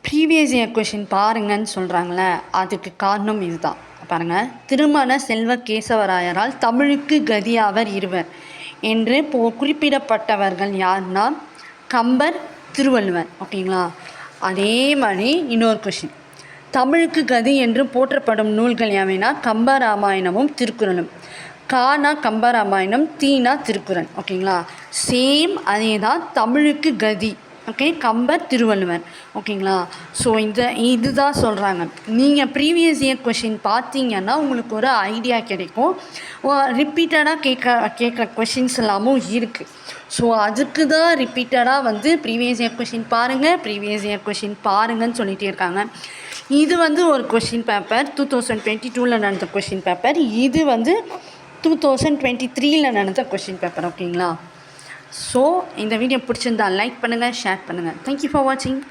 Previous year question பாருங்கன்னு சொல்கிறாங்களே, அதுக்கு காரணம் இதுதான். பாருங்கள், திருமண செல்வ கேசவராயரால் தமிழுக்கு கதியாவர் இருவர் என்று குறிப்பிடப்பட்டவர்கள் யாருன்னா கம்பர், திருவள்ளுவர். ஓகேங்களா? அதே மாதிரி இன்னொரு கொஷின், தமிழுக்கு கதி என்று போற்றப்படும் நூல்கள் யாவைனா கம்பராமாயணமும் திருக்குறளும். கானா கம்பராமாயணம், தீனா திருக்குறள். ஓகேங்களா? சேம் அதே தான் தமிழுக்கு கதி. ஓகே, கம்பர், திருவள்ளுவர். ஓகேங்களா? ஸோ இதுதான் சொல்கிறாங்க. நீங்கள் ப்ரீவியஸ் இயர் கொஷின் பார்த்தீங்கன்னா உங்களுக்கு ஒரு ஐடியா கிடைக்கும். ரிப்பீட்டடாக கேட்குற கொஷின்ஸ் எல்லாமும் இருக்குது. ஸோ அதுக்கு தான் ரிப்பீட்டடாக ப்ரீவியஸ் இயர் கொஷின் பாருங்கள், ப்ரீவியஸ் இயர் கொஷின் பாருங்கன்னு சொல்லிகிட்டே இருக்காங்க. இது ஒரு கொஷின் பேப்பர் 2022 நடந்த கொஷின் பேப்பர். இது 2023 நடந்த கொஷின் பேப்பர். ஓகேங்களா? ஸோ இந்த வீடியோ பிடிச்சிருந்தா லைக் பண்ணுங்கள், ஷேர் பண்ணுங்கள். தேங்க்யூ ஃபார் வாட்சிங்.